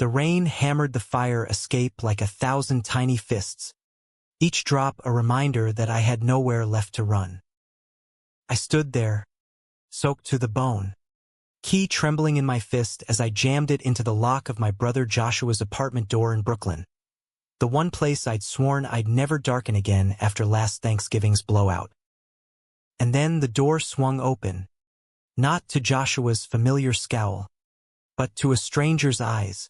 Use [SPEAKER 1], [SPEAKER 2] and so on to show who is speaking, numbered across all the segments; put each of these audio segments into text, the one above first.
[SPEAKER 1] The rain hammered the fire escape like 1,000 tiny fists, each drop a reminder that I had nowhere left to run. I stood there, soaked to the bone, key trembling in my fist as I jammed it into the lock of my brother Joshua's apartment door in Brooklyn, the one place I'd sworn I'd never darken again after last Thanksgiving's blowout. And then the door swung open, not to Joshua's familiar scowl, but to a stranger's eyes,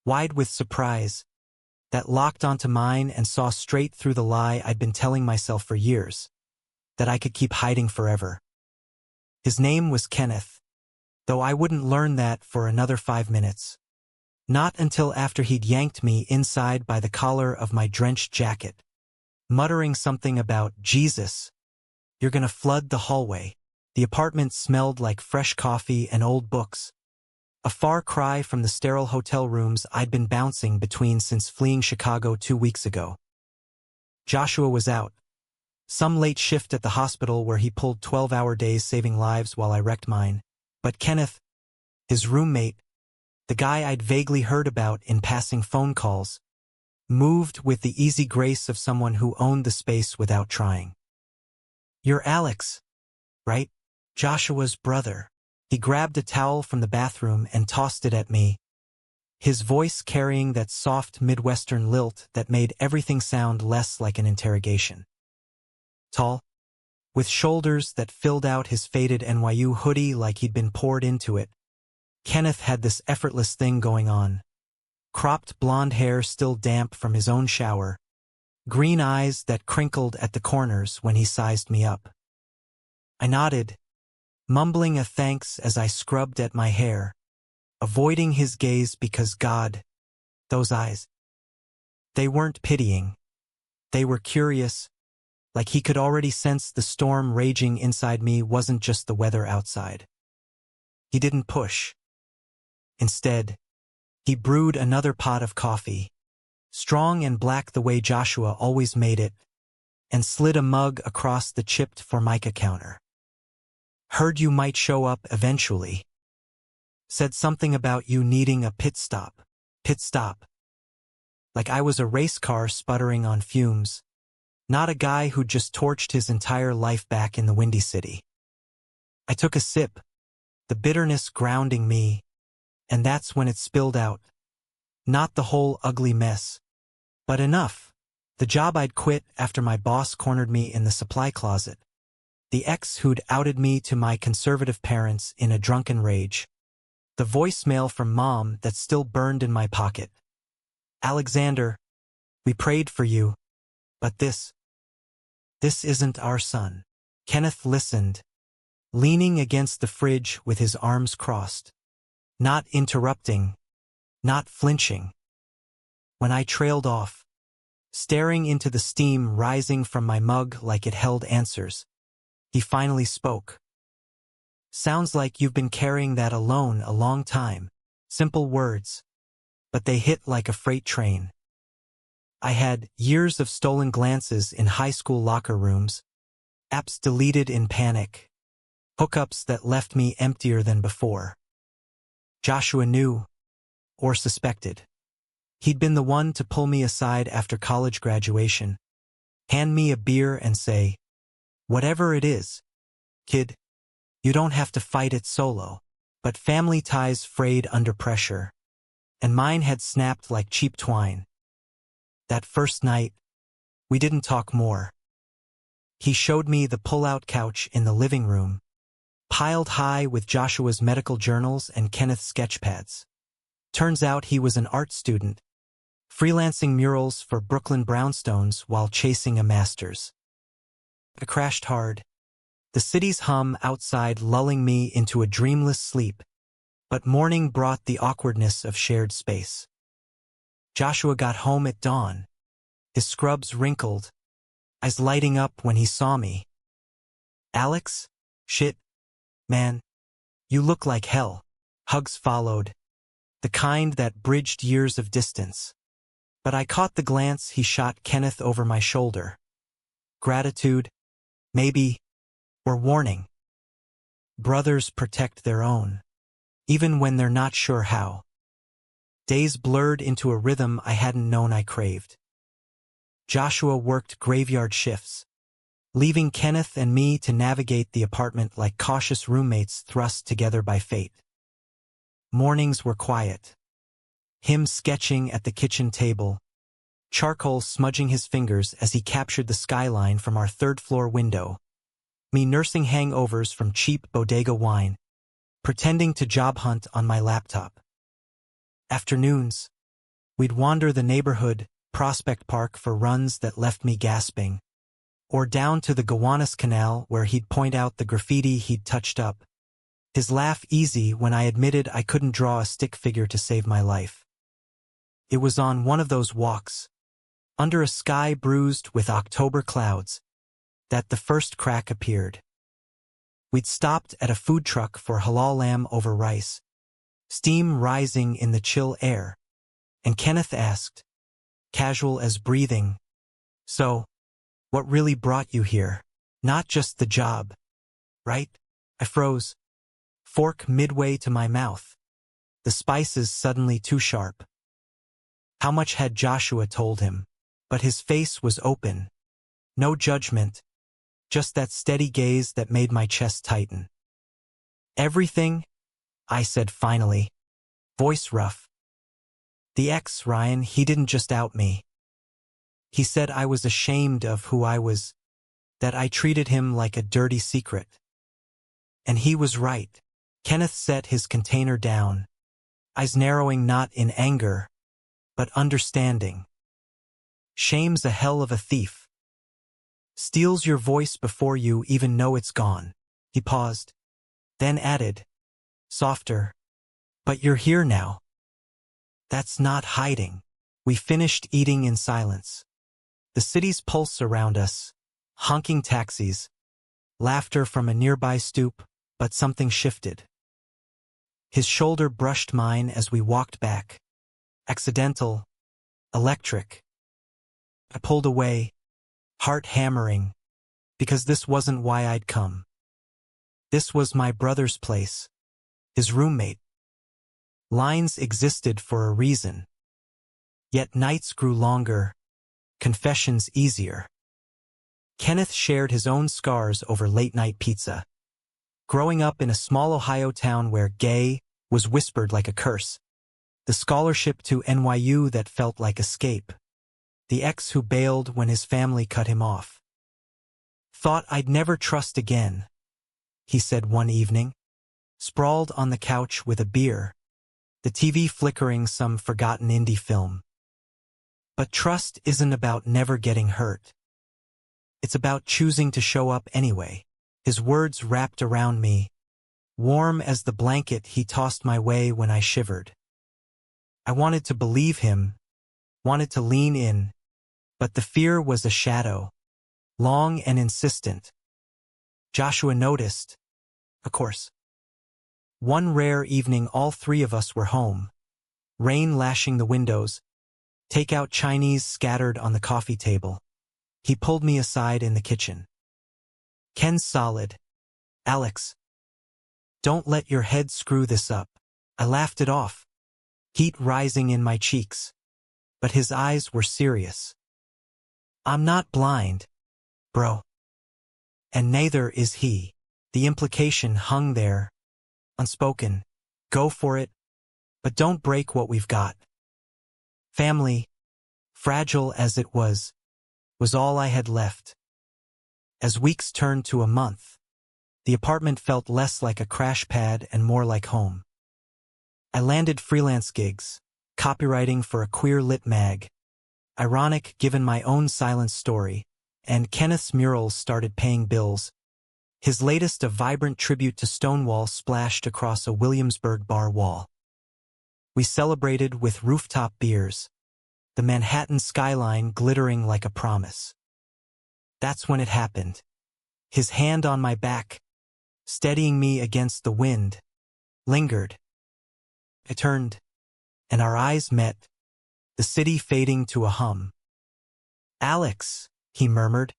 [SPEAKER 1] wide with surprise, that locked onto mine and saw straight through the lie I'd been telling myself for years, that I could keep hiding forever. His name was Kenneth, though I wouldn't learn that for another 5 minutes. Not until after he'd yanked me inside by the collar of my drenched jacket, muttering something about, "Jesus, you're gonna flood the hallway." The apartment smelled like fresh coffee and old books, a far cry from the sterile hotel rooms I'd been bouncing between since fleeing Chicago 2 weeks ago. Joshua was out, some late shift at the hospital where he pulled 12-hour days saving lives while I wrecked mine. But Kenneth, his roommate, the guy I'd vaguely heard about in passing phone calls, moved with the easy grace of someone who owned the space without trying. "You're Alex, right? Joshua's brother." He grabbed a towel from the bathroom and tossed it at me, his voice carrying that soft Midwestern lilt that made everything sound less like an interrogation. Tall, with shoulders that filled out his faded NYU hoodie like he'd been poured into it, Kenneth had this effortless thing going on. Cropped blonde hair still damp from his own shower, green eyes that crinkled at the corners when he sized me up. I nodded, mumbling a thanks as I scrubbed at my hair, avoiding his gaze because God, those eyes. They weren't pitying. They were curious, like he could already sense the storm raging inside me wasn't just the weather outside. He didn't push. Instead, he brewed another pot of coffee, strong and black the way Joshua always made it, and slid a mug across the chipped Formica counter. "Heard you might show up eventually. Said something about you needing a pit stop. Pit stop." Like I was a race car sputtering on fumes, not a guy who just torched his entire life back in the Windy City. I took a sip, the bitterness grounding me, and that's when it spilled out. Not the whole ugly mess, but enough. The job I'd quit after my boss cornered me in the supply closet. The ex who'd outed me to my conservative parents in a drunken rage. The voicemail from Mom that still burned in my pocket. "Alexander, we prayed for you, but this isn't our son." Kenneth listened, leaning against the fridge with his arms crossed. Not interrupting, not flinching. When I trailed off, staring into the steam rising from my mug like it held answers, he finally spoke. "Sounds like you've been carrying that alone a long time." Simple words, but they hit like a freight train. I had years of stolen glances in high school locker rooms, apps deleted in panic, hookups that left me emptier than before. Joshua knew, or suspected. He'd been the one to pull me aside after college graduation, hand me a beer and say, "Whatever it is, kid, you don't have to fight it solo." But family ties frayed under pressure, and mine had snapped like cheap twine. That first night, we didn't talk more. He showed me the pull-out couch in the living room, piled high with Joshua's medical journals and Kenneth's sketchpads. Turns out he was an art student, freelancing murals for Brooklyn brownstones while chasing a master's. I crashed hard, the city's hum outside lulling me into a dreamless sleep, but morning brought the awkwardness of shared space. Joshua got home at dawn, his scrubs wrinkled, eyes lighting up when he saw me. "Alex? Shit, man, you look like hell." Hugs followed, the kind that bridged years of distance. But I caught the glance he shot Kenneth over my shoulder. Gratitude, maybe, or warning. Brothers protect their own, even when they're not sure how. Days blurred into a rhythm I hadn't known I craved. Joshua worked graveyard shifts, leaving Kenneth and me to navigate the apartment like cautious roommates thrust together by fate. Mornings were quiet. Him sketching at the kitchen table, charcoal smudging his fingers as he captured the skyline from our third-floor window, me nursing hangovers from cheap bodega wine, pretending to job hunt on my laptop. Afternoons, we'd wander the neighborhood, Prospect Park for runs that left me gasping, or down to the Gowanus Canal where he'd point out the graffiti he'd touched up, his laugh easy when I admitted I couldn't draw a stick figure to save my life. It was on one of those walks, under a sky bruised with October clouds, that the first crack appeared. We'd stopped at a food truck for halal lamb over rice, steam rising in the chill air, and Kenneth asked, casual as breathing, "So, what really brought you here? Not just the job, right?" I froze, fork midway to my mouth, the spices suddenly too sharp. How much had Joshua told him? But his face was open. No judgment, just that steady gaze that made my chest tighten. "Everything," I said finally, voice rough. "The ex, Ryan, he didn't just out me. He said I was ashamed of who I was, that I treated him like a dirty secret." And he was right. Kenneth set his container down, eyes narrowing not in anger, but understanding. "Shame's a hell of a thief. Steals your voice before you even know it's gone." He paused, then added, softer, "But you're here now. That's not hiding." We finished eating in silence. The city's pulse around us, honking taxis, laughter from a nearby stoop, but something shifted. His shoulder brushed mine as we walked back. Accidental, electric. I pulled away, heart hammering, because this wasn't why I'd come. This was my brother's place, his roommate. Lines existed for a reason. Yet nights grew longer, confessions easier. Kenneth shared his own scars over late-night pizza. Growing up in a small Ohio town where gay was whispered like a curse. The scholarship to NYU that felt like escape. The ex who bailed when his family cut him off. "Thought I'd never trust again," he said one evening, sprawled on the couch with a beer, the TV flickering some forgotten indie film. "But trust isn't about never getting hurt. It's about choosing to show up anyway." His words wrapped around me, warm as the blanket he tossed my way when I shivered. I wanted to believe him, wanted to lean in, but the fear was a shadow, long and insistent. Joshua noticed, of course. One rare evening all three of us were home, rain lashing the windows, takeout Chinese scattered on the coffee table. He pulled me aside in the kitchen. "Ken's solid. Alex. Don't let your head screw this up." I laughed it off, heat rising in my cheeks. But his eyes were serious. "I'm not blind, bro. And neither is he." The implication hung there, unspoken. Go for it, but don't break what we've got. Family, fragile as it was all I had left. As weeks turned to a month, the apartment felt less like a crash pad and more like home. I landed freelance gigs, copywriting for a queer lit mag. Ironic given my own silent story, and Kenneth's murals started paying bills. His latest a vibrant tribute to Stonewall splashed across a Williamsburg bar wall. We celebrated with rooftop beers, the Manhattan skyline glittering like a promise. That's when it happened. His hand on my back, steadying me against the wind, lingered. I turned, and our eyes met, the city fading to a hum. "Alex," he murmured,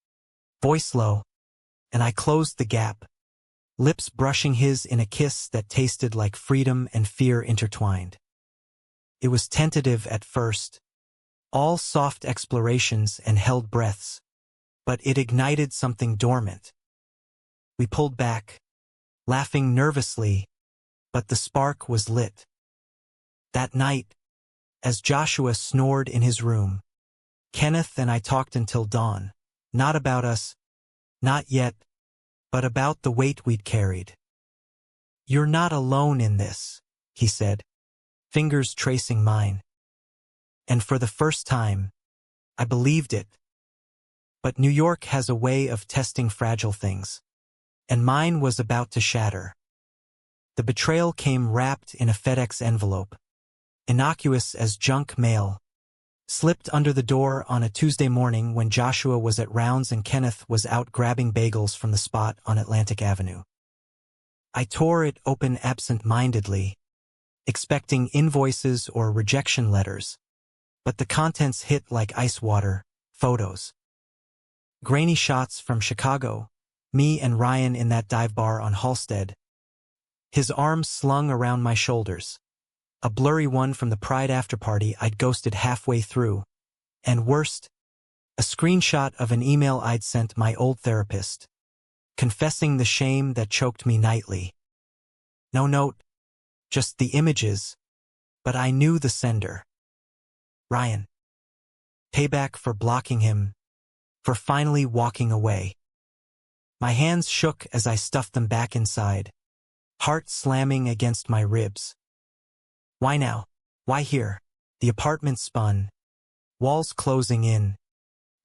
[SPEAKER 1] voice low, and I closed the gap, lips brushing his in a kiss that tasted like freedom and fear intertwined. It was tentative at first, all soft explorations and held breaths, but it ignited something dormant. We pulled back, laughing nervously, but the spark was lit. That night, as Joshua snored in his room, Kenneth and I talked until dawn, not about us, not yet, but about the weight we'd carried. "You're not alone in this," he said, fingers tracing mine. And for the first time, I believed it. But New York has a way of testing fragile things, and mine was about to shatter. The betrayal came wrapped in a FedEx envelope, innocuous as junk mail, slipped under the door on a Tuesday morning when Joshua was at rounds and Kenneth was out grabbing bagels from the spot on Atlantic Avenue. I tore it open absent-mindedly, expecting invoices or rejection letters, but the contents hit like ice water, photos. Grainy shots from Chicago, me and Ryan in that dive bar on Halsted, his arms slung around my shoulders, a blurry one from the Pride afterparty I'd ghosted halfway through, and worst, a screenshot of an email I'd sent my old therapist, confessing the shame that choked me nightly. No note, just the images, but I knew the sender. Ryan. Payback for blocking him, for finally walking away. My hands shook as I stuffed them back inside, heart slamming against my ribs. Why now? Why here? The apartment spun, walls closing in,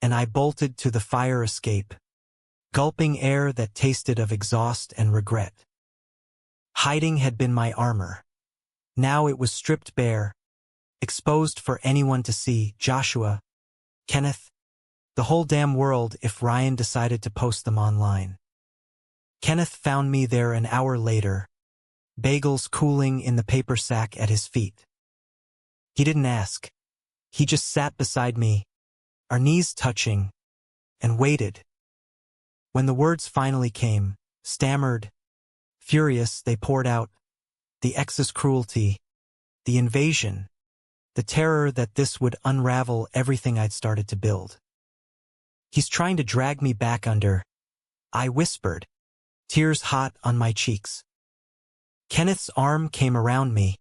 [SPEAKER 1] and I bolted to the fire escape, gulping air that tasted of exhaust and regret. Hiding had been my armor. Now it was stripped bare, exposed for anyone to see. Joshua, Kenneth, the whole damn world if Ryan decided to post them online. Kenneth found me there an hour later, bagels cooling in the paper sack at his feet. He didn't ask. He just sat beside me, our knees touching, and waited. When the words finally came, stammered, furious, they poured out. The ex's cruelty, the invasion, the terror that this would unravel everything I'd started to build. "He's trying to drag me back under," I whispered, tears hot on my cheeks. Kenneth's arm came around me,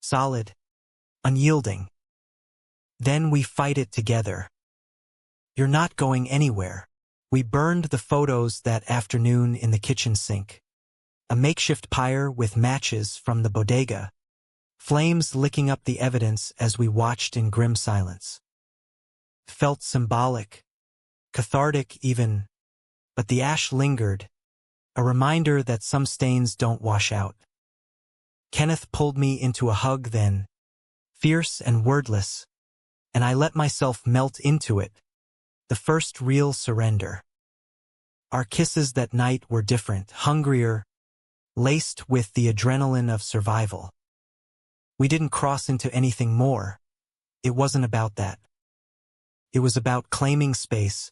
[SPEAKER 1] solid, unyielding. "Then we fight it together. You're not going anywhere." We burned the photos that afternoon in the kitchen sink, a makeshift pyre with matches from the bodega, flames licking up the evidence as we watched in grim silence. Felt symbolic, cathartic even, but the ash lingered, a reminder that some stains don't wash out. Kenneth pulled me into a hug then, fierce and wordless, and I let myself melt into it, the first real surrender. Our kisses that night were different, hungrier, laced with the adrenaline of survival. We didn't cross into anything more. It wasn't about that. It was about claiming space,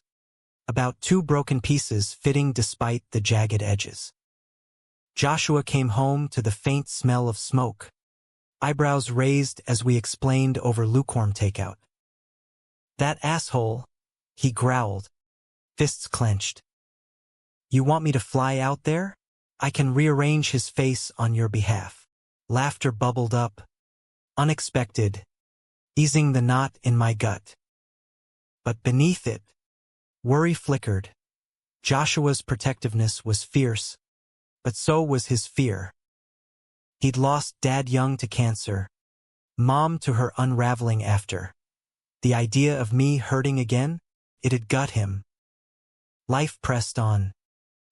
[SPEAKER 1] about two broken pieces fitting despite the jagged edges. Joshua came home to the faint smell of smoke, eyebrows raised as we explained over lukewarm takeout. "That asshole," he growled, fists clenched. "You want me to fly out there? I can rearrange his face on your behalf." Laughter bubbled up, unexpected, easing the knot in my gut. But beneath it, worry flickered. Joshua's protectiveness was fierce, but so was his fear. He'd lost Dad young to cancer, Mom to her unraveling after. The idea of me hurting again, it had gut him. Life pressed on,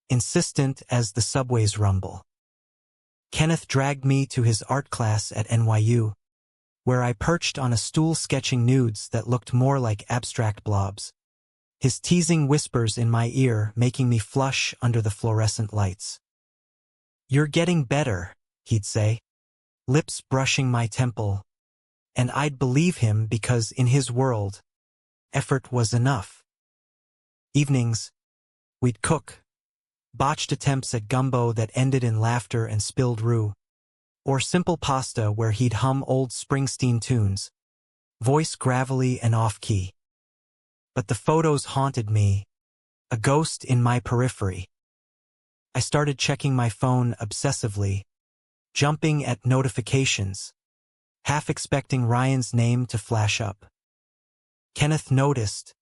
[SPEAKER 1] insistent as the subway's rumble. Kenneth dragged me to his art class at NYU, where I perched on a stool sketching nudes that looked more like abstract blobs, his teasing whispers in my ear making me flush under the fluorescent lights. "You're getting better," he'd say, lips brushing my temple, and I'd believe him because in his world, effort was enough. Evenings, we'd cook, botched attempts at gumbo that ended in laughter and spilled roux, Or simple pasta where he'd hum old Springsteen tunes, voice gravelly and off-key. But the photos haunted me, a ghost in my periphery. I started checking my phone obsessively, jumping at notifications, half expecting Ryan's name to flash up. Kenneth noticed.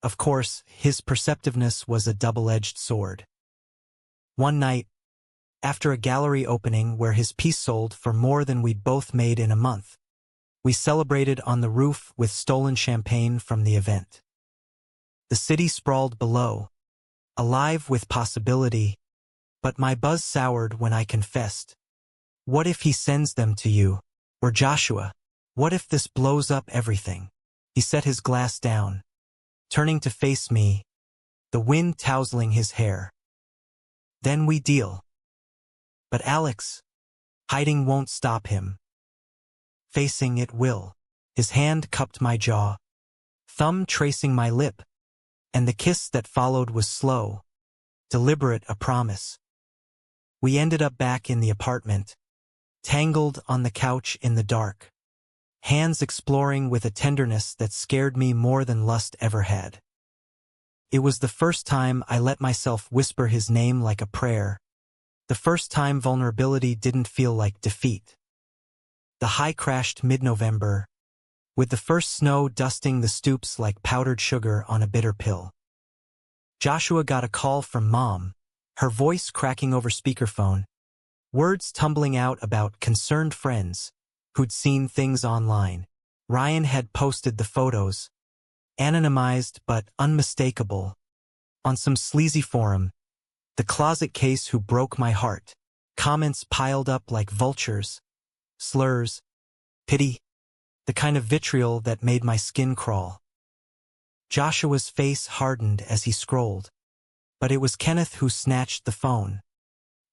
[SPEAKER 1] Of course, his perceptiveness was a double-edged sword. One night, after a gallery opening where his piece sold for more than we'd both made in a month, we celebrated on the roof with stolen champagne from the event. The city sprawled below, alive with possibility, but my buzz soured when I confessed. What if he sends them to you, or Joshua? What if this blows up everything? He set his glass down, turning to face me, the wind tousling his hair. Then we deal. But Alex, hiding won't stop him. Facing it will. His hand cupped my jaw, thumb tracing my lip, and the kiss that followed was slow, deliberate, a promise. We ended up back in the apartment, tangled on the couch in the dark, hands exploring with a tenderness that scared me more than lust ever had. It was the first time I let myself whisper his name like a prayer, the first time vulnerability didn't feel like defeat. The high crashed mid-November, with the first snow dusting the stoops like powdered sugar on a bitter pill. Joshua got a call from Mom, her voice cracking over speakerphone, words tumbling out about concerned friends who'd seen things online. Ryan had posted the photos, anonymized but unmistakable, on some sleazy forum, the closet case who broke my heart. Comments piled up like vultures, slurs, pity, the kind of vitriol that made my skin crawl. Joshua's face hardened as he scrolled, but it was Kenneth who snatched the phone,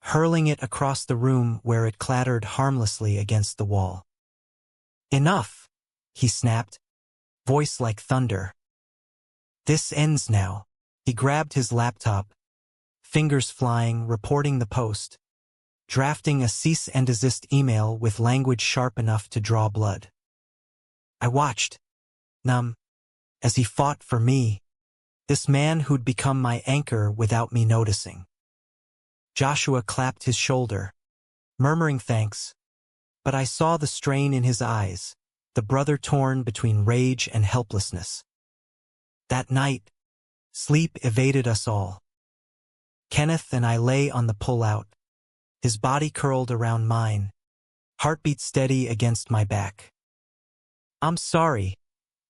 [SPEAKER 1] hurling it across the room where it clattered harmlessly against the wall. "Enough," he snapped, voice like thunder. "This ends now." He grabbed his laptop, fingers flying, reporting the post, drafting a cease and desist email with language sharp enough to draw blood. I watched, numb, as he fought for me, this man who'd become my anchor without me noticing. Joshua clapped his shoulder, murmuring thanks, but I saw the strain in his eyes, the brother torn between rage and helplessness. That night, sleep evaded us all. Kenneth and I lay on the pull-out, his body curled around mine, heartbeat steady against my back. "I'm sorry,"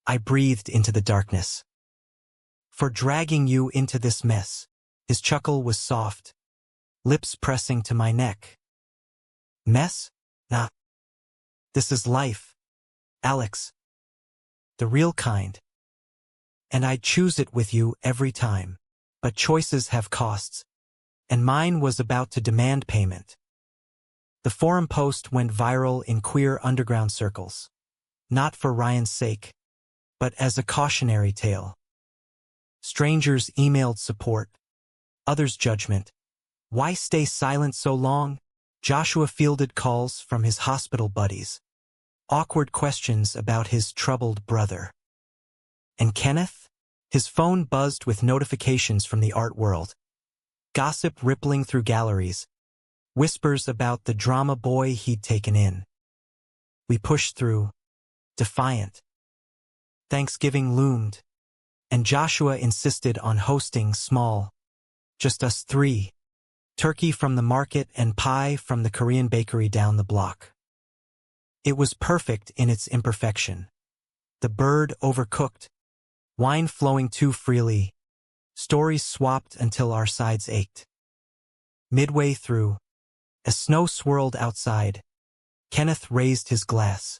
[SPEAKER 1] I breathed into the darkness, "for dragging you into this mess." His chuckle was soft, lips pressing to my neck. "Mess? Nah. This is life, Alex. The real kind. And I'd choose it with you every time. But choices have costs, and mine was about to demand payment." The forum post went viral in queer underground circles, not for Ryan's sake, but as a cautionary tale. Strangers emailed support, others judgment. Why stay silent so long? Joshua fielded calls from his hospital buddies, awkward questions about his troubled brother. And Kenneth? His phone buzzed with notifications from the art world, gossip rippling through galleries, whispers about the drama boy he'd taken in. We pushed through, defiant. Thanksgiving loomed, and Joshua insisted on hosting small, just us three, turkey from the market and pie from the Korean bakery down the block. It was perfect in its imperfection. The bird overcooked, wine flowing too freely, stories swapped until our sides ached. Midway through, as snow swirled outside, Kenneth raised his glass.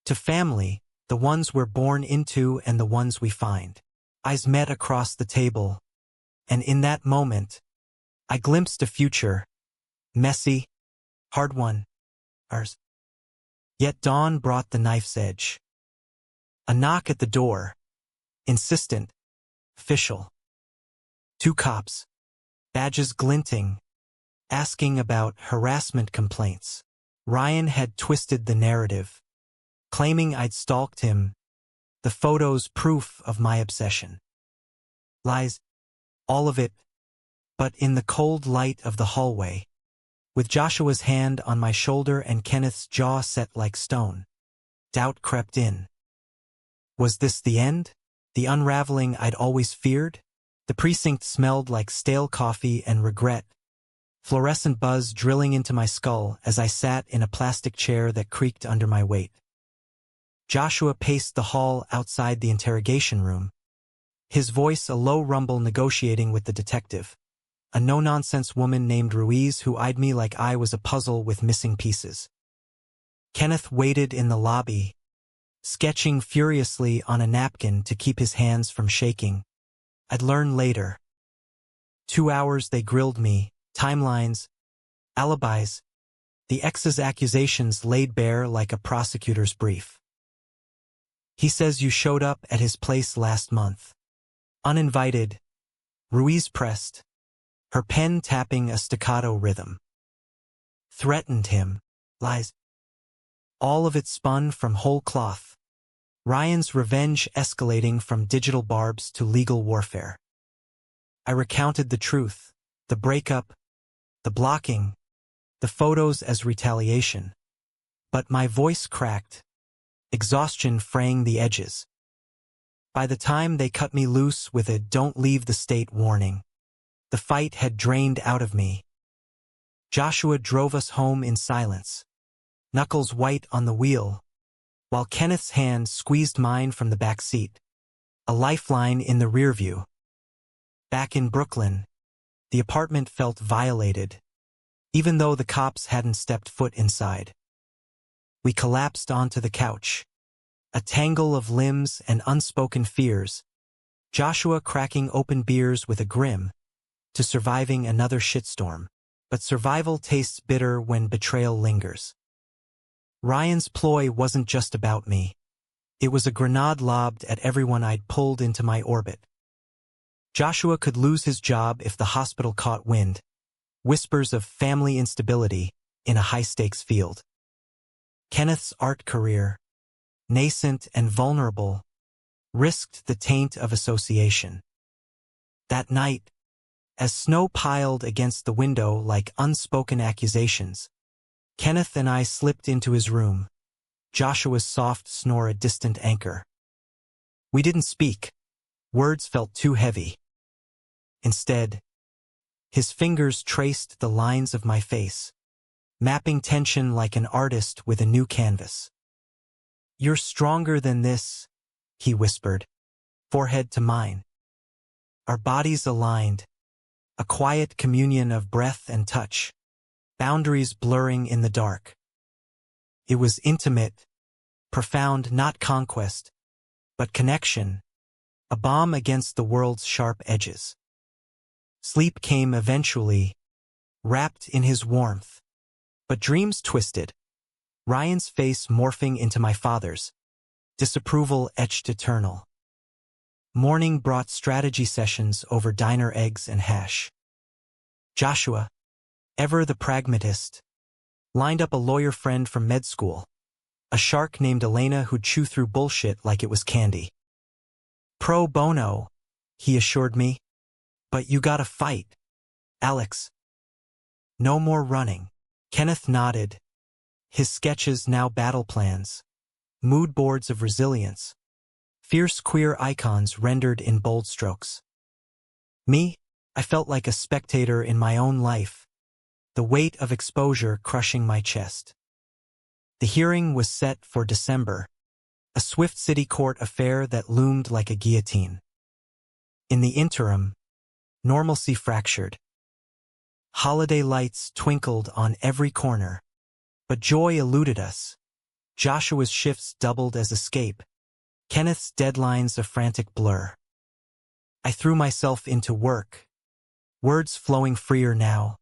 [SPEAKER 1] To family, the ones we're born into and the ones we find. Eyes met across the table, and in that moment, I glimpsed a future, messy, hard-won, ours. Yet dawn brought the knife's edge. A knock at the door, insistent, official. 2 cops, badges glinting, asking about harassment complaints. Ryan had twisted the narrative, claiming I'd stalked him, the photos proof of my obsession. Lies, all of it, but in the cold light of the hallway, with Joshua's hand on my shoulder and Kenneth's jaw set like stone, doubt crept in. Was this the end? The unraveling I'd always feared? The precinct smelled like stale coffee and regret, fluorescent buzz drilling into my skull as I sat in a plastic chair that creaked under my weight. Joshua paced the hall outside the interrogation room, his voice a low rumble negotiating with the detective, a no-nonsense woman named Ruiz who eyed me like I was a puzzle with missing pieces. Kenneth waited in the lobby, sketching furiously on a napkin to keep his hands from shaking. I'd learn later. 2 hours they grilled me, timelines, alibis, the ex's accusations laid bare like a prosecutor's brief. He says you showed up at his place last month. Uninvited, Ruiz pressed, her pen tapping a staccato rhythm. Threatened him, lies. All of it spun from whole cloth. Ryan's revenge escalating from digital barbs to legal warfare. I recounted the truth, the breakup, the blocking, the photos as retaliation. But my voice cracked, exhaustion fraying the edges. By the time they cut me loose with a "don't leave the state" warning, the fight had drained out of me. Joshua drove us home in silence, knuckles white on the wheel, while Kenneth's hand squeezed mine from the back seat, a lifeline in the rearview. Back in Brooklyn, the apartment felt violated, even though the cops hadn't stepped foot inside. We collapsed onto the couch, a tangle of limbs and unspoken fears, Joshua cracking open beers with a grim, to surviving another shitstorm. But survival tastes bitter when betrayal lingers. Ryan's ploy wasn't just about me. It was a grenade lobbed at everyone I'd pulled into my orbit. Joshua could lose his job if the hospital caught wind. Whispers of family instability in a high-stakes field. Kenneth's art career, nascent and vulnerable, risked the taint of association. That night, as snow piled against the window like unspoken accusations, Kenneth and I slipped into his room, Joshua's soft snore a distant anchor. We didn't speak. Words felt too heavy. Instead, his fingers traced the lines of my face, mapping tension like an artist with a new canvas. "You're stronger than this," he whispered, forehead to mine. Our bodies aligned, a quiet communion of breath and touch, boundaries blurring in the dark. It was intimate, profound, not conquest, but connection, a balm against the world's sharp edges. Sleep came eventually, wrapped in his warmth. But dreams twisted, Ryan's face morphing into my father's, disapproval etched eternal. Morning brought strategy sessions over diner eggs and hash. Joshua, ever the pragmatist, lined up a lawyer friend from med school, a shark named Elena who'd chew through bullshit like it was candy. "Pro bono," he assured me, "but you gotta fight, Alex. No more running." Kenneth nodded, his sketches now battle plans, mood boards of resilience, fierce queer icons rendered in bold strokes. Me, I felt like a spectator in my own life, the weight of exposure crushing my chest. The hearing was set for December, a swift city court affair that loomed like a guillotine. In the interim, normalcy fractured. Holiday lights twinkled on every corner, but joy eluded us. Joshua's shifts doubled as escape, Kenneth's deadlines a frantic blur. I threw myself into work, words flowing freer now,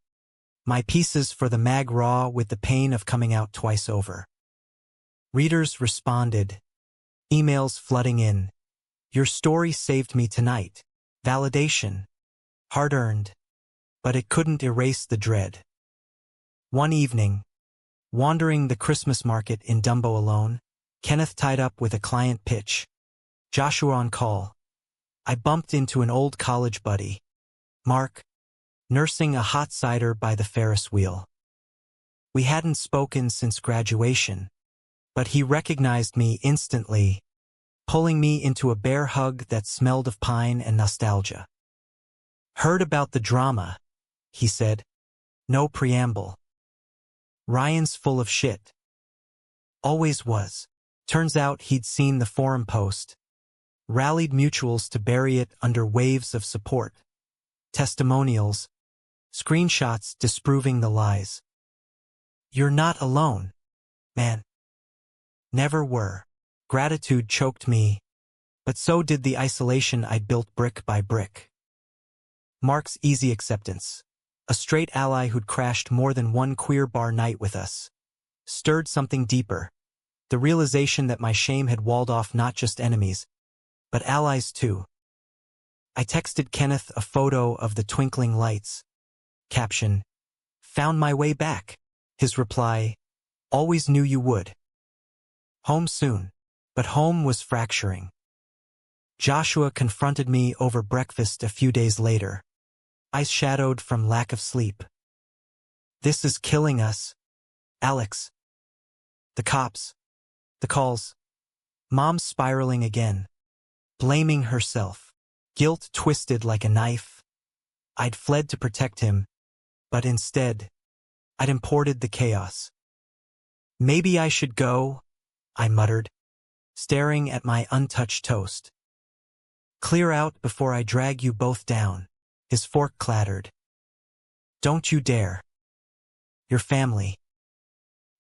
[SPEAKER 1] my pieces for the mag raw with the pain of coming out twice over. Readers responded, emails flooding in. "Your story saved me tonight." Validation, hard-earned, but it couldn't erase the dread. One evening, Wandering the Christmas market in Dumbo alone, Kenneth tied up with a client pitch, Joshua on call. I bumped into an old college buddy, Mark, nursing a hot cider by the Ferris wheel. We hadn't spoken since graduation, but he recognized me instantly, pulling me into a bear hug that smelled of pine and nostalgia. Heard about the drama, he said. No preamble. Ryan's full of shit. Always was. Turns out he'd seen the forum post, rallied mutuals to bury it under waves of support, testimonials, screenshots disproving the lies. You're not alone, man. Never were. Gratitude choked me, but so did the isolation I'd built brick by brick. Mark's easy acceptance, a straight ally who'd crashed more than one queer bar night with us, stirred something deeper, the realization that my shame had walled off not just enemies, but allies too. I texted Kenneth a photo of the twinkling lights. Caption, "Found my way back." His reply, "Always knew you would." Home soon, but home was fracturing. Joshua confronted me over breakfast a few days later, eyes shadowed from lack of sleep. "This is killing us, Alex." The cops. The calls. Mom spiraling again. Blaming herself. Guilt twisted like a knife. I'd fled to protect him, but instead, I'd imported the chaos. "Maybe I should go," I muttered, staring at my untouched toast. "Clear out before I drag you both down," his fork clattered. "Don't you dare. Your family.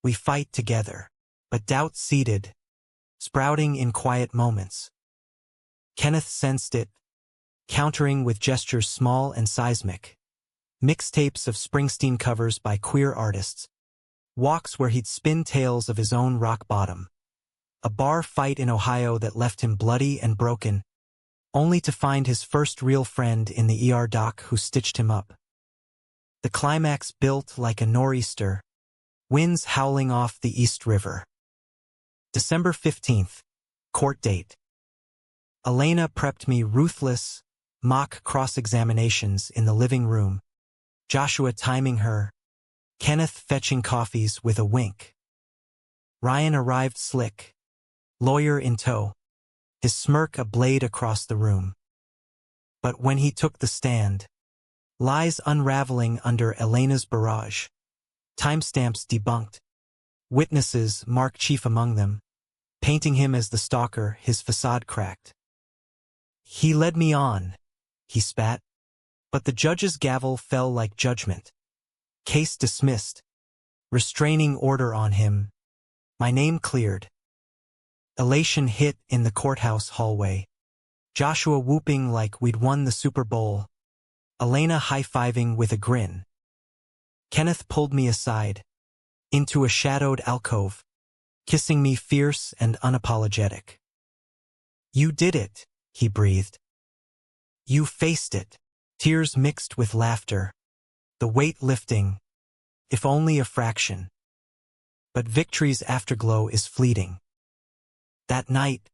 [SPEAKER 1] We fight together." But doubt seeded, sprouting in quiet moments. Kenneth sensed it, countering with gestures small and seismic. Mixtapes of Springsteen covers by queer artists. Walks where he'd spin tales of his own rock bottom. A bar fight in Ohio that left him bloody and broken, only to find his first real friend in the ER doc who stitched him up. The climax built like a nor'easter, winds howling off the East River. December 15th, court date. Elena prepped me ruthless, mock cross-examinations in the living room, Joshua timing her, Kenneth fetching coffees with a wink. Ryan arrived slick, lawyer in tow, his smirk a blade across the room. But when he took the stand, lies unraveling under Elena's barrage, timestamps debunked, witnesses, Mark chief among them, painting him as the stalker, his facade cracked. "He led me on," he spat, but the judge's gavel fell like judgment. Case dismissed, restraining order on him, my name cleared. Elation hit in the courthouse hallway, Joshua whooping like we'd won the Super Bowl, Elena high-fiving with a grin. Kenneth pulled me aside, into a shadowed alcove, kissing me fierce and unapologetic. "You did it," he breathed. "You faced it." Tears mixed with laughter, the weight lifting, if only a fraction. But victory's afterglow is fleeting. That night,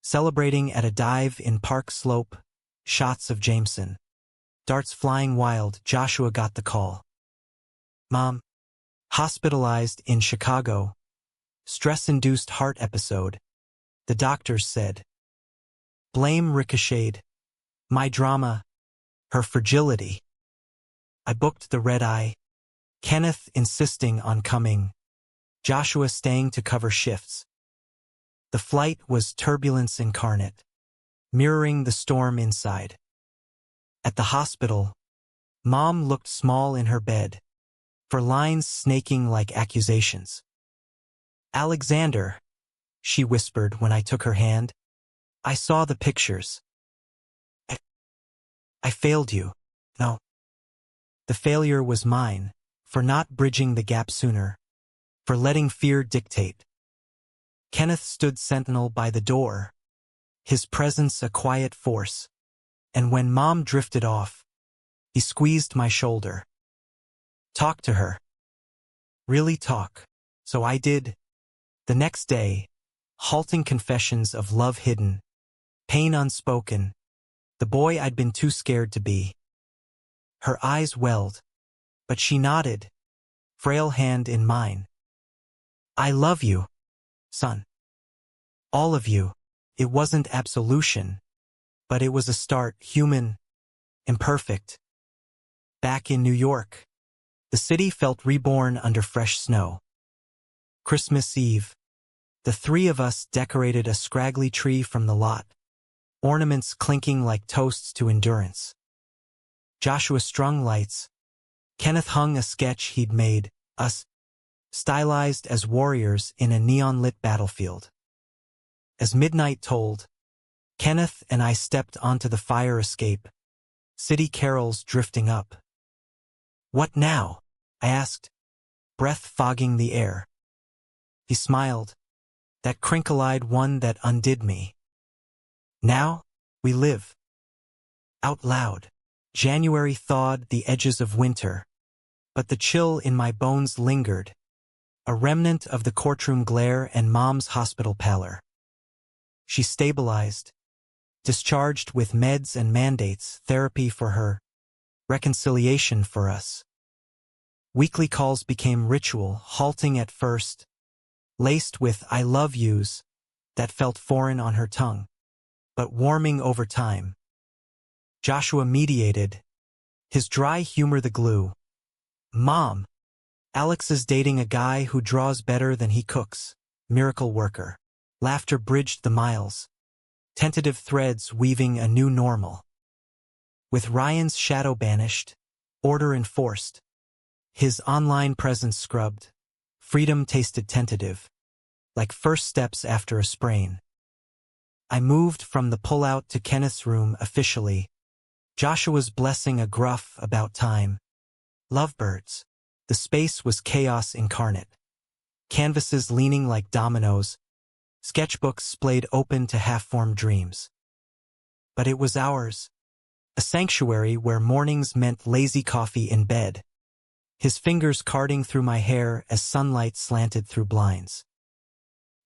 [SPEAKER 1] celebrating at a dive in Park Slope, shots of Jameson, darts flying wild, Joshua got the call. "Mom, hospitalized in Chicago, stress-induced heart episode," the doctors said. Blame ricocheted. My drama, her fragility. I booked the red-eye, Kenneth insisting on coming, Joshua staying to cover shifts. The flight was turbulence incarnate, mirroring the storm inside. At the hospital, Mom looked small in her bed, for lines snaking like accusations. "Alexander," she whispered when I took her hand. "I saw the pictures. I failed you. No. The failure was mine, for not bridging the gap sooner, for letting fear dictate." Kenneth stood sentinel by the door, his presence a quiet force, and when Mom drifted off, he squeezed my shoulder. "Talk to her. Really talk." So I did. The next day, halting confessions of love hidden, pain unspoken, the boy I'd been too scared to be. Her eyes welled, but she nodded, frail hand in mine. I love you, son. All of you. It wasn't absolution, but it was a start, human, imperfect. Back in New York, the city felt reborn under fresh snow. Christmas Eve, the three of us decorated a scraggly tree from the lot, ornaments clinking like toasts to endurance. Joshua strung lights. Kenneth hung a sketch he'd made, us, stylized as warriors in a neon-lit battlefield. As midnight tolled, Kenneth and I stepped onto the fire escape, city carols drifting up. What now? I asked, breath fogging the air. He smiled, that crinkle-eyed one that undid me. Now, we live. Out loud. January thawed the edges of winter, but the chill in my bones lingered, a remnant of the courtroom glare and Mom's hospital pallor. She stabilized, discharged with meds and mandates, therapy for her, reconciliation for us. Weekly calls became ritual, halting at first, laced with I love yous that felt foreign on her tongue, but warming over time. Joshua mediated, his dry humor the glue. Mom, Alex is dating a guy who draws better than he cooks, miracle worker. Laughter bridged the miles, tentative threads weaving a new normal. With Ryan's shadow banished, order enforced, his online presence scrubbed, freedom tasted tentative, like first steps after a sprain. I moved from the pullout to Kenneth's room officially, Joshua's blessing a gruff about time. Lovebirds. The space was chaos incarnate. Canvases leaning like dominoes, sketchbooks splayed open to half-formed dreams. But it was ours, a sanctuary where mornings meant lazy coffee in bed, his fingers carding through my hair as sunlight slanted through blinds.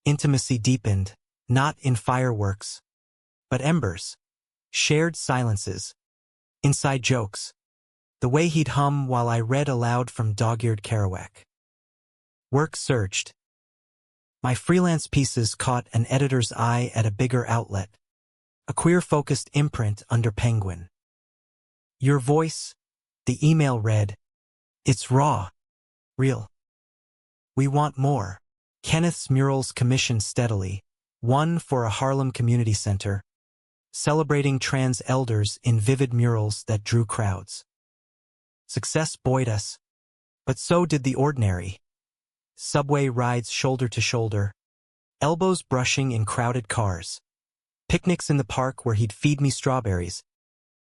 [SPEAKER 1] Intimacy deepened, not in fireworks, but embers, shared silences, inside jokes, the way he'd hum while I read aloud from dog-eared Kerouac. Work surged. My freelance pieces caught an editor's eye at a bigger outlet, a queer-focused imprint under Penguin. Your voice, the email read, it's raw, real. We want more. Kenneth's murals commissioned steadily, one for a Harlem community center, celebrating trans elders in vivid murals that drew crowds. Success buoyed us, but so did the ordinary. Subway rides shoulder to shoulder, elbows brushing in crowded cars, picnics in the park where he'd feed me strawberries,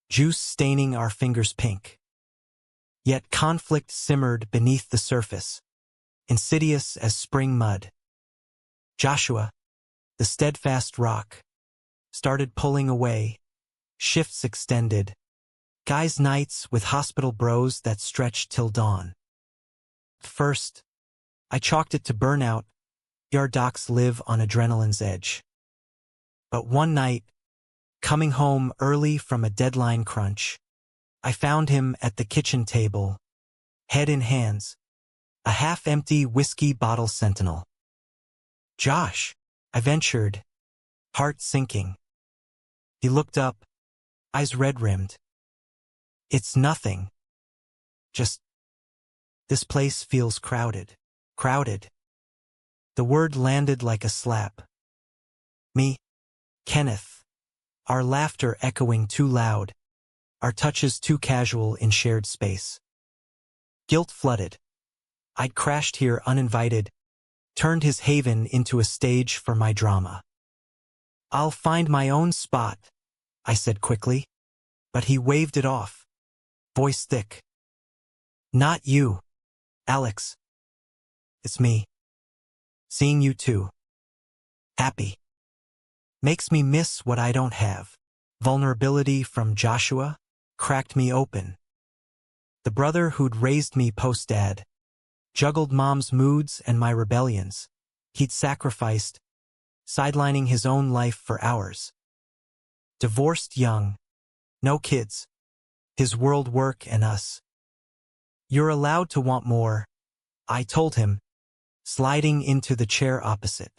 [SPEAKER 1] juice staining our fingers pink. Yet conflict simmered beneath the surface, insidious as spring mud. Joshua, the steadfast rock, started pulling away, shifts extended, guys' nights with hospital bros that stretched till dawn. First, I chalked it to burnout. Our docs live on adrenaline's edge. But one night, coming home early from a deadline crunch, I found him at the kitchen table, head in hands, a half-empty whiskey bottle sentinel. Josh, I ventured, heart sinking. He looked up, eyes red-rimmed. It's nothing. Just, this place feels crowded. Crowded. The word landed like a slap. Me, Kenneth, our laughter echoing too loud, our touches too casual in shared space. Guilt flooded. I'd crashed here uninvited, turned his haven into a stage for my drama. I'll find my own spot, I said quickly, but he waved it off, voice thick. Not you, Alex. It's me. Seeing you too. Happy. Makes me miss what I don't have. Vulnerability from Joshua cracked me open. The brother who'd raised me post-dad, juggled Mom's moods and my rebellions. He'd sacrificed, sidelining his own life for ours. Divorced young, no kids, his world work and us. You're allowed to want more, I told him, sliding into the chair opposite.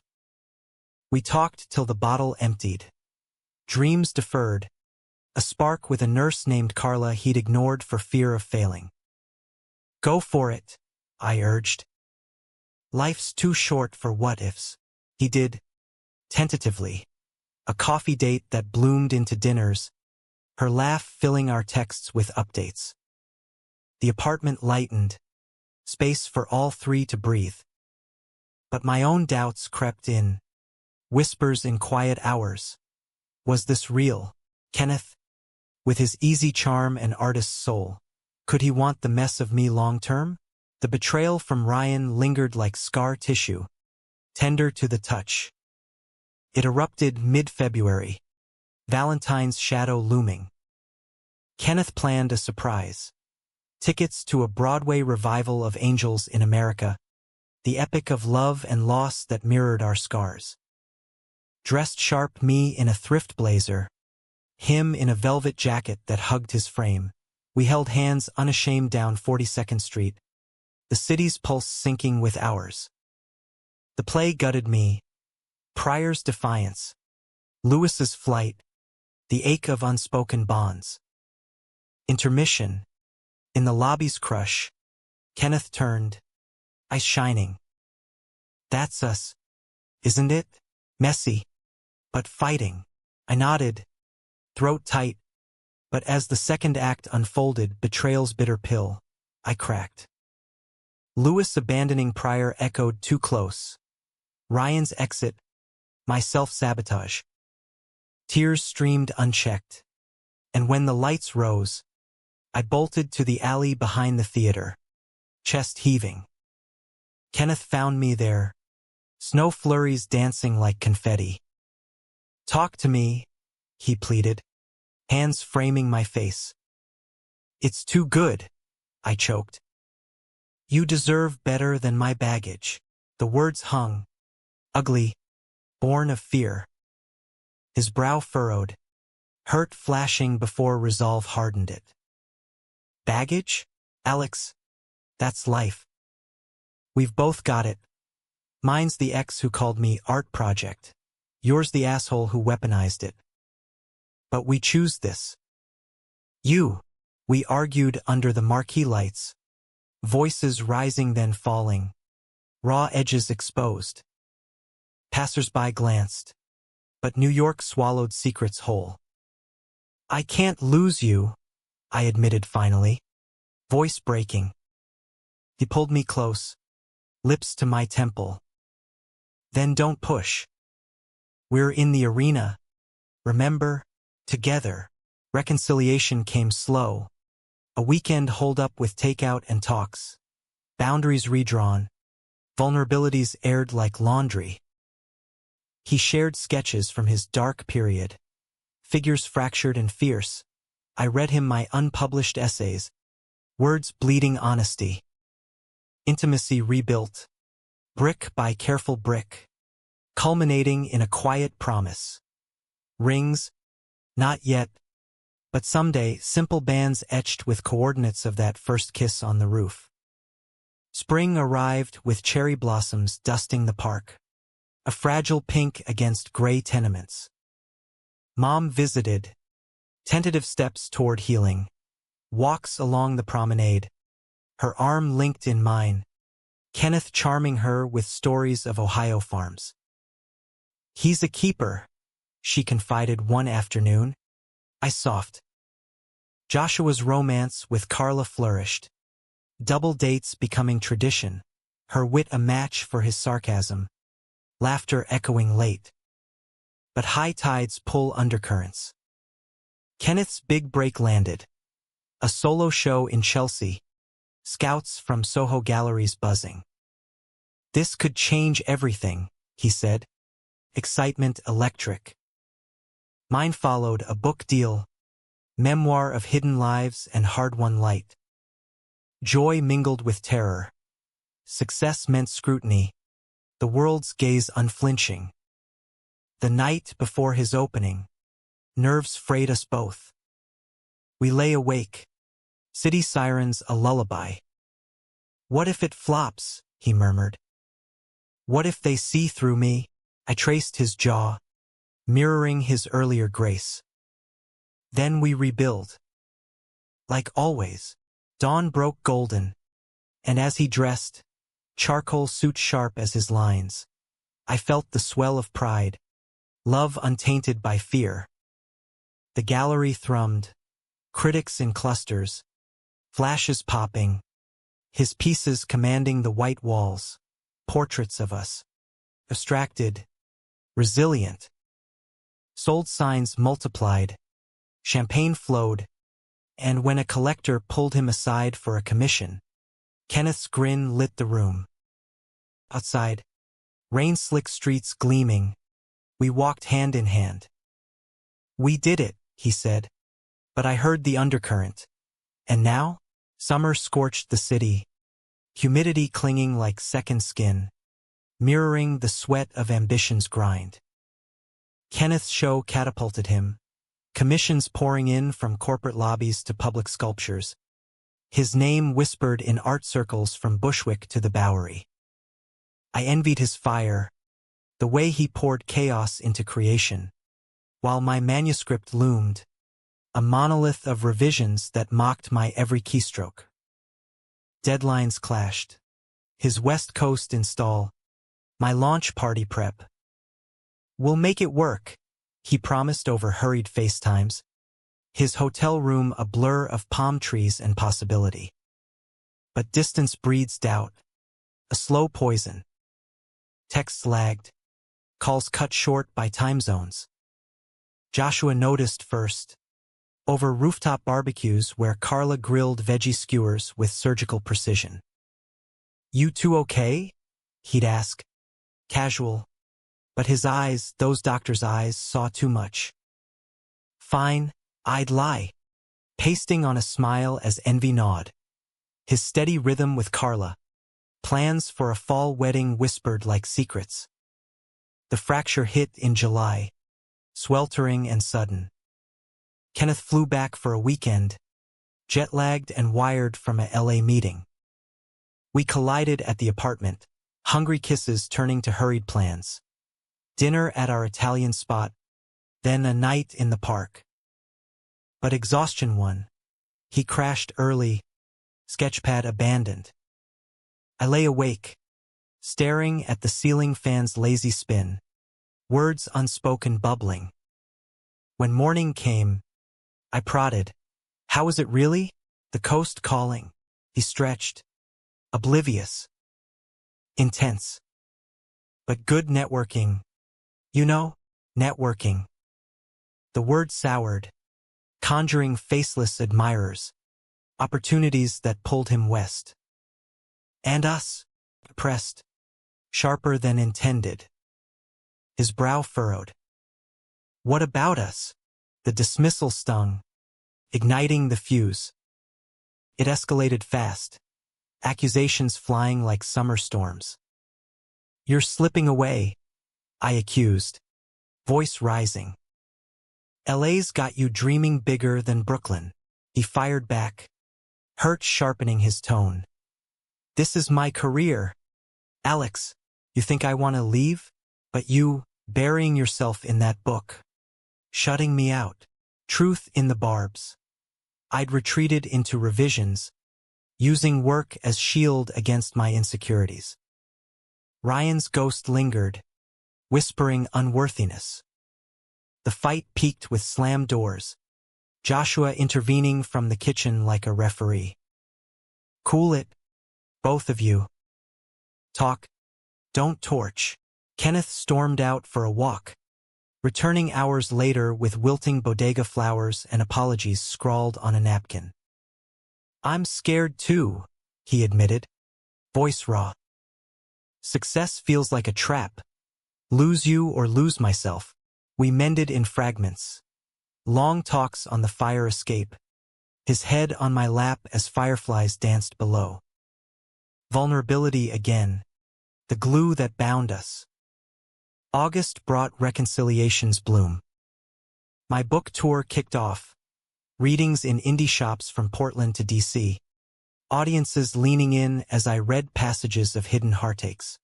[SPEAKER 1] We talked till the bottle emptied. Dreams deferred, a spark with a nurse named Carla he'd ignored for fear of failing. Go for it, I urged. Life's too short for what-ifs. He did, tentatively. A coffee date that bloomed into dinners, her laugh filling our texts with updates. The apartment lightened, space for all three to breathe. But my own doubts crept in, whispers in quiet hours. Was this real? Kenneth, with his easy charm and artist's soul, could he want the mess of me long-term? The betrayal from Ryan lingered like scar tissue, tender to the touch. It erupted mid-February, Valentine's shadow looming. Kenneth planned a surprise. Tickets to a Broadway revival of Angels in America, the epic of love and loss that mirrored our scars. Dressed sharp, me in a thrift blazer, him in a velvet jacket that hugged his frame, we held hands unashamed down 42nd Street, the city's pulse syncing with ours. The play gutted me. Pryor's defiance, Lewis's flight, the ache of unspoken bonds. Intermission. In the lobby's crush, Kenneth turned, eyes shining. That's us, isn't it? Messy, but fighting. I nodded, throat tight, but as the second act unfolded, betrayal's bitter pill, I cracked. Lewis abandoning Pryor echoed too close. Ryan's exit, my self-sabotage. Tears streamed unchecked, and when the lights rose, I bolted to the alley behind the theater, chest heaving. Kenneth found me there, snow flurries dancing like confetti. Talk to me, he pleaded, hands framing my face. It's too good, I choked. You deserve better than my baggage. The words hung, ugly, born of fear. His brow furrowed, hurt flashing before resolve hardened it. Baggage? Alex, that's life. We've both got it. Mine's the ex who called me art project. Yours the asshole who weaponized it. But we choose this. You. We argued under the marquee lights, voices rising then falling, raw edges exposed. Passers-by glanced, but New York swallowed secrets whole. I can't lose you, I admitted finally, voice breaking. He pulled me close, lips to my temple. Then don't push. We're in the arena, remember, together. Reconciliation came slow. A weekend holed-up with takeout and talks. Boundaries redrawn. Vulnerabilities aired like laundry. He shared sketches from his dark period. Figures fractured and fierce. I read him my unpublished essays. Words bleeding honesty. Intimacy rebuilt. Brick by careful brick. Culminating in a quiet promise. Rings? Not yet. But someday, simple bands etched with coordinates of that first kiss on the roof. Spring arrived with cherry blossoms dusting the park. A fragile pink against gray tenements. Mom visited. Tentative steps toward healing. Walks along the promenade. Her arm linked in mine. Kenneth charming her with stories of Ohio farms. He's a keeper, she confided one afternoon. I soughed. Joshua's romance with Carla flourished. Double dates becoming tradition. Her wit a match for his sarcasm. Laughter echoing late. But high tides pull undercurrents. Kenneth's big break landed. A solo show in Chelsea. Scouts from Soho galleries buzzing. This could change everything, he said. Excitement electric. Mine followed a book deal. Memoir of hidden lives and hard-won light. Joy mingled with terror. success meant scrutiny, the world's gaze unflinching. The night before his opening, nerves frayed us both. We lay awake, city sirens a lullaby. What if it flops, he murmured. What if they see through me? I traced his jaw, mirroring his earlier grace. Then we rebuild. Like always, dawn broke golden, and as he dressed, charcoal suit sharp as his lines, I felt the swell of pride, love untainted by fear. The gallery thrummed, critics in clusters, flashes popping, his pieces commanding the white walls, portraits of us, abstracted, resilient. Sold signs multiplied, champagne flowed, and when a collector pulled him aside for a commission, Kenneth's grin lit the room. Outside, rain-slick streets gleaming, we walked hand in hand. We did it, he said, but I heard the undercurrent. And now, summer scorched the city, humidity clinging like second skin, mirroring the sweat of ambition's grind. Kenneth's show catapulted him, commissions pouring in from corporate lobbies to public sculptures, his name whispered in art circles from Bushwick to the Bowery. I envied his fire, the way he poured chaos into creation, while my manuscript loomed, a monolith of revisions that mocked my every keystroke. Deadlines clashed. His West Coast install, my launch party prep. We'll make it work, he promised over hurried FaceTimes, his hotel room a blur of palm trees and possibility. But distance breeds doubt, a slow poison. Texts lagged, calls cut short by time zones. Joshua noticed first, over rooftop barbecues where Carla grilled veggie skewers with surgical precision. You two okay? He'd ask, casual, but his eyes, those doctor's eyes, saw too much. Fine, I'd lie, pasting on a smile as envy gnawed. His steady rhythm with Carla, plans for a fall wedding whispered like secrets. The fracture hit in July, sweltering and sudden. Kenneth flew back for a weekend, jet-lagged and wired from a LA meeting. We collided at the apartment, hungry kisses turning to hurried plans. Dinner at our Italian spot, then a night in the park. But exhaustion won. He crashed early, sketchpad abandoned. I lay awake, staring at the ceiling fan's lazy spin, words unspoken bubbling. When morning came, I prodded. How is it really? The coast calling. He stretched. Oblivious. Intense. But good networking. You know, networking. The word soured, conjuring faceless admirers, opportunities that pulled him west. And us, pressed, sharper than intended. His brow furrowed. What about us? The dismissal stung, igniting the fuse. It escalated fast, accusations flying like summer storms. You're slipping away, I accused, voice rising. LA's got you dreaming bigger than Brooklyn, he fired back, hurt sharpening his tone. This is my career. Alex, you think I want to leave? But you, burying yourself in that book. Shutting me out. Truth in the barbs. I'd retreated into revisions, using work as shield against my insecurities. Ryan's ghost lingered, whispering unworthiness. The fight peaked with slammed doors, Joshua intervening from the kitchen like a referee. Cool it, both of you. Talk, don't torch. Kenneth stormed out for a walk, returning hours later with wilting bodega flowers and apologies scrawled on a napkin. I'm scared too, he admitted, voice raw. Success feels like a trap. Lose you or lose myself. We mended in fragments. Long talks on the fire escape, his head on my lap as fireflies danced below. Vulnerability again, the glue that bound us. August brought reconciliation's bloom. My book tour kicked off. Readings in indie shops from Portland to DC. Audiences leaning in as I read passages of hidden heartaches.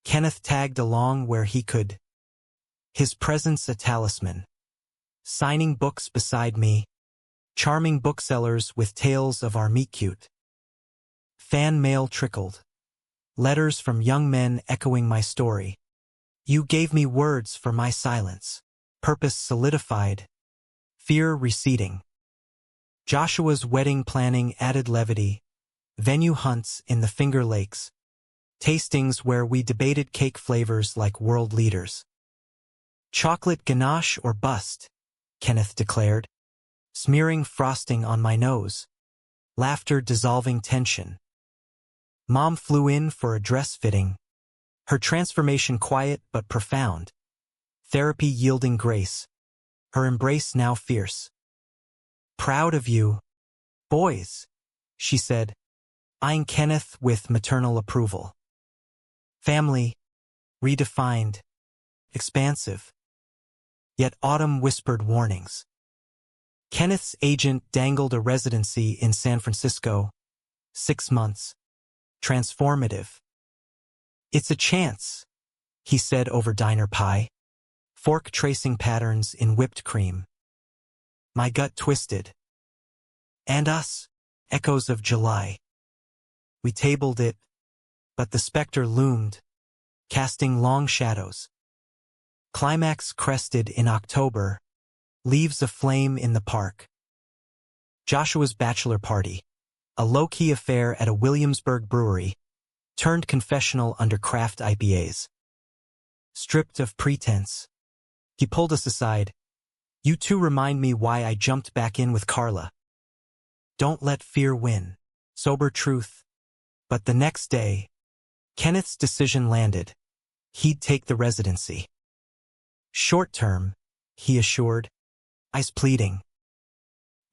[SPEAKER 1] Kenneth tagged along where he could. His presence a talisman. Signing books beside me. Charming booksellers with tales of our meet-cute. Fan mail trickled. Letters from young men echoing my story. You gave me words for my silence. Purpose solidified. Fear receding. Joshua's wedding planning added levity. Venue hunts in the Finger Lakes. Tastings where we debated cake flavors like world leaders. Chocolate ganache or bust, Kenneth declared, smearing frosting on my nose. Laughter dissolving tension. Mom flew in for a dress fitting. Her transformation quiet but profound. Therapy yielding grace. Her embrace now fierce. Proud of you, boys, she said, eyeing Kenneth with maternal approval. Family, redefined, expansive. Yet autumn whispered warnings. Kenneth's agent dangled a residency in San Francisco. 6 months. Transformative. It's a chance, he said over diner pie. Fork tracing patterns in whipped cream. My gut twisted. And us, echoes of July. We tabled it, but the specter loomed, casting long shadows. Climax crested in October, leaves aflame in the park. Joshua's bachelor party, a low-key affair at a Williamsburg brewery, turned confessional under craft IPAs. Stripped of pretense, he pulled us aside. You two remind me why I jumped back in with Carla. Don't let fear win. Sober truth. But the next day, Kenneth's decision landed. He'd take the residency. Short term, he assured. I's pleading.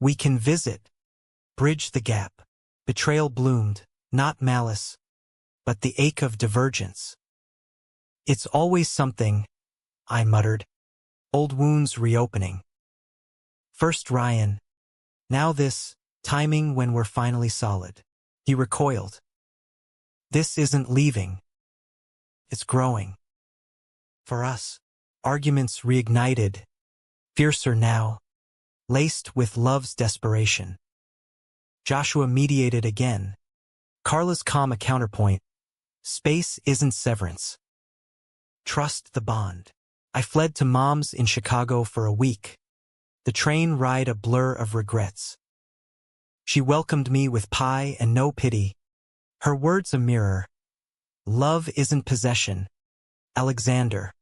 [SPEAKER 1] We can visit. Bridge the gap. Betrayal bloomed, not malice, but the ache of divergence. It's always something, I muttered. Old wounds reopening. First Ryan. Now this, timing when we're finally solid. He recoiled. This isn't leaving. It's growing. For us, arguments reignited, fiercer now, laced with love's desperation. Joshua mediated again. Carla's calm a counterpoint. Space isn't severance. Trust the bond. I fled to Mom's in Chicago for a week. The train ride a blur of regrets. She welcomed me with pie and no pity. Her words a mirror. Love isn't possession. Alexander.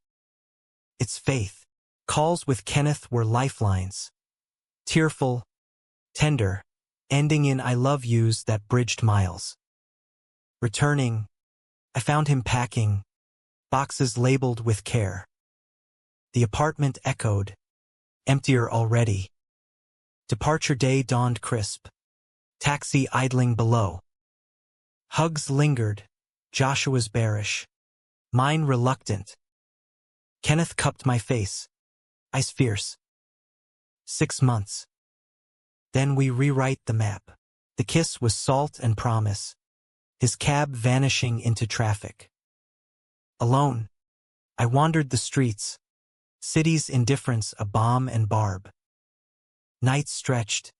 [SPEAKER 1] It's faith. Calls with Kenneth were lifelines. Tearful, tender, ending in I love yous that bridged miles. Returning, I found him packing, boxes labeled with care. The apartment echoed, emptier already. Departure day dawned crisp. Taxi idling below. Hugs lingered, Joshua's bearish. Mine reluctant. Kenneth cupped my face. Ice fierce. 6 months. Then we rewrite the map. The kiss was salt and promise. His cab vanishing into traffic. Alone, I wandered the streets. City's indifference a bomb and barb. Nights stretched.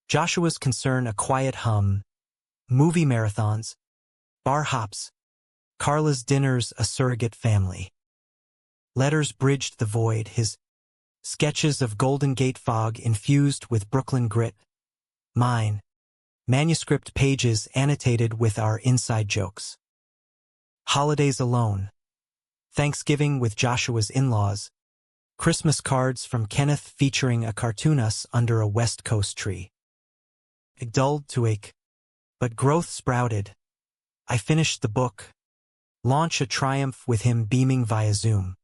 [SPEAKER 1] Joshua's concern a quiet hum. Movie marathons. Bar hops. Carla's dinners a surrogate family. Letters bridged the void, his sketches of Golden Gate fog infused with Brooklyn grit. Mine. Manuscript pages annotated with our inside jokes. Holidays alone. Thanksgiving with Joshua's in-laws. Christmas cards from Kenneth featuring a cartoon us under a West Coast tree. It dulled to ache, but growth sprouted. I finished the book. Launch a triumph with him beaming via Zoom.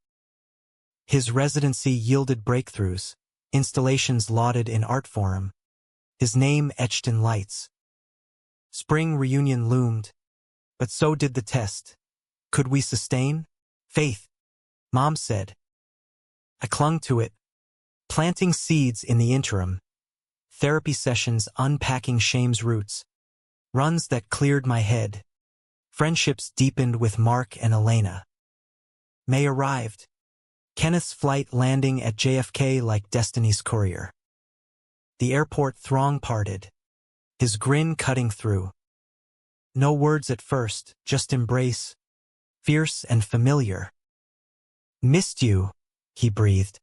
[SPEAKER 1] His residency yielded breakthroughs, installations lauded in art forum. His name etched in lights. Spring reunion loomed, But so did the test. Could we sustain? Faith, Mom said. I clung to it, planting seeds in the interim. Therapy sessions unpacking shame's roots. Runs that cleared my head. Friendships deepened with Mark and Elena. May arrived. Kenneth's flight landing at JFK like destiny's courier. The airport throng parted, his grin cutting through. No words at first, just embrace, fierce and familiar. Missed you, he breathed.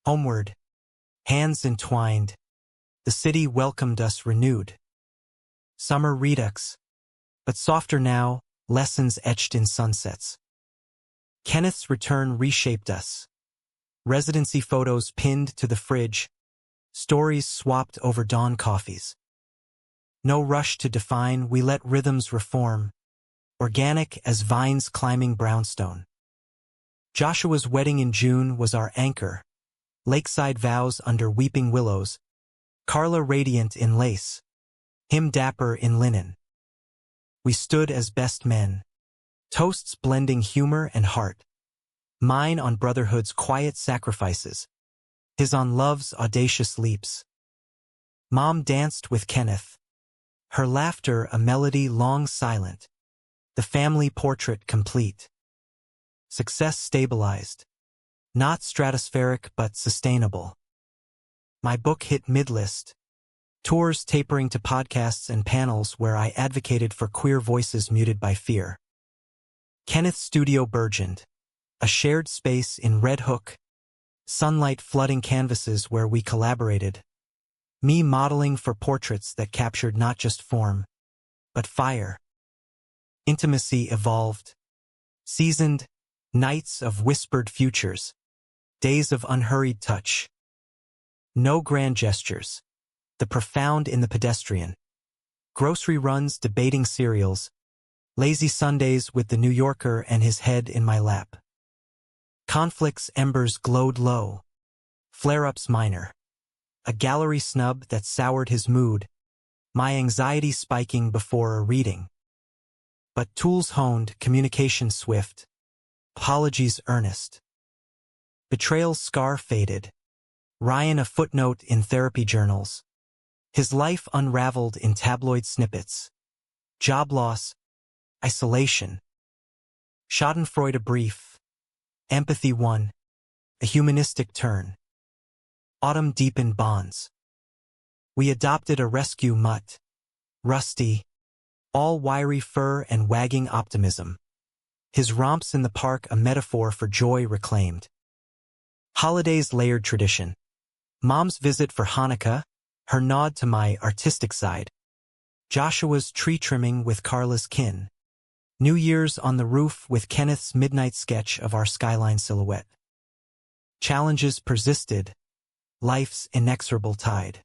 [SPEAKER 1] Homeward, hands entwined, the city welcomed us renewed. Summer redux, but softer now, lessons etched in sunsets. Kenneth's return reshaped us. Residency photos pinned to the fridge, stories swapped over dawn coffees. No rush to define, we let rhythms reform, organic as vines climbing brownstone. Joshua's wedding in June was our anchor, lakeside vows under weeping willows, Carla radiant in lace, him dapper in linen. We stood as best men, toasts blending humor and heart, mine on brotherhood's quiet sacrifices, his on love's audacious leaps. Mom danced with Kenneth, her laughter a melody long silent, the family portrait complete. Success stabilized, not stratospheric but sustainable. My book hit mid-list, tours tapering to podcasts and panels where I advocated for queer voices muted by fear. Kenneth's studio burgeoned, a shared space in Red Hook, sunlight flooding canvases where we collaborated, me modeling for portraits that captured not just form, but fire. Intimacy evolved, seasoned, nights of whispered futures, days of unhurried touch. No grand gestures, the profound in the pedestrian. Grocery runs debating cereals, lazy Sundays with the New Yorker and his head in my lap. Conflict's embers glowed low, flare-ups minor. A gallery snub that soured his mood, my anxiety spiking before a reading. But tools honed, communication swift, apologies earnest. Betrayal's scar faded, Ryan a footnote in therapy journals. His life unraveled in tabloid snippets. Job loss, isolation. Schadenfreude a brief. Empathy won, a humanistic turn. Autumn deepened bonds. We adopted a rescue mutt, Rusty, all wiry fur and wagging optimism. His romps in the park a metaphor for joy reclaimed. Holidays layered tradition. Mom's visit for Hanukkah, her nod to my artistic side. Joshua's tree trimming with Carla's kin. New Year's on the roof with Kenneth's midnight sketch of our skyline silhouette. Challenges persisted, life's inexorable tide.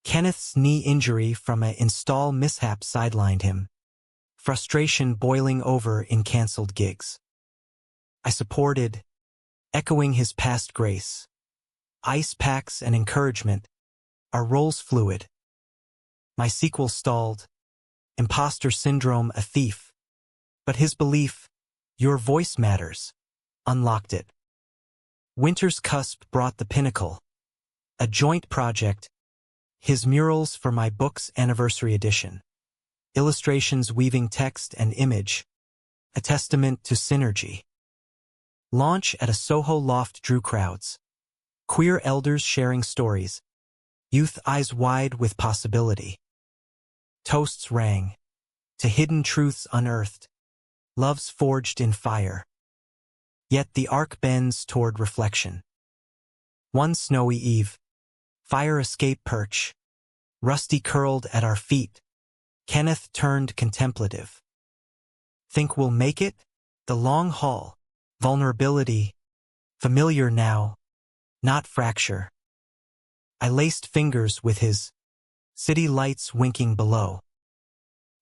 [SPEAKER 1] Kenneth's knee injury from an install mishap sidelined him, frustration boiling over in canceled gigs. I supported, echoing his past grace. Ice packs and encouragement, our roles fluid. My sequel stalled, imposter syndrome a thief. But his belief, your voice matters, unlocked it. Winter's cusp brought the pinnacle, a joint project, his murals for my book's anniversary edition. Illustrations weaving text and image, a testament to synergy. Launch at a Soho loft drew crowds. Queer elders sharing stories, youth eyes wide with possibility. Toasts rang, to hidden truths unearthed, loves forged in fire. Yet the arc bends toward reflection. One snowy eve, fire escape perch, Rusty curled at our feet, Kenneth turned contemplative. Think we'll make it? The long haul, vulnerability, familiar now, not fracture. I laced fingers with his, city lights winking below.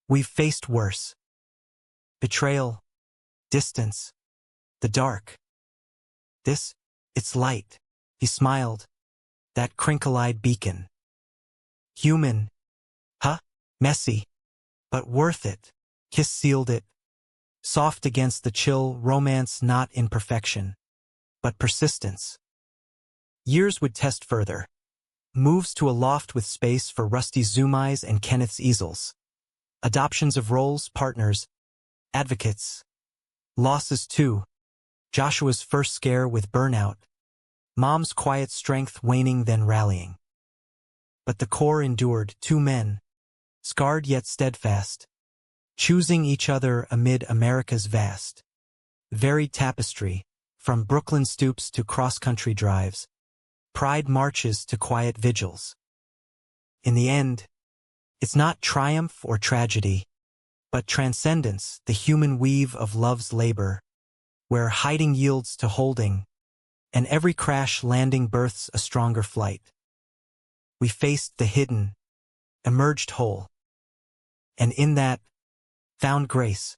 [SPEAKER 1] We've faced worse. Betrayal, distance, the dark. This, it's light, he smiled, that crinkle-eyed beacon. Human, huh? Messy, but worth it. Kiss sealed it, soft against the chill romance not in perfection, but persistence. Years would test further. Moves to a loft with space for Rusty's zoom eyes and Kenneth's easels. Adoptions of roles, partners, advocates. Losses too. Joshua's first scare with burnout. Mom's quiet strength waning then rallying. But the core endured, two men, scarred yet steadfast, choosing each other amid America's vast, varied tapestry, from Brooklyn stoops to cross-country drives, pride marches to quiet vigils. In the end, it's not triumph or tragedy, but transcendence, the human weave of love's labor, where hiding yields to holding, and every crash landing births a stronger flight. We faced the hidden, emerged whole, and in that, found grace.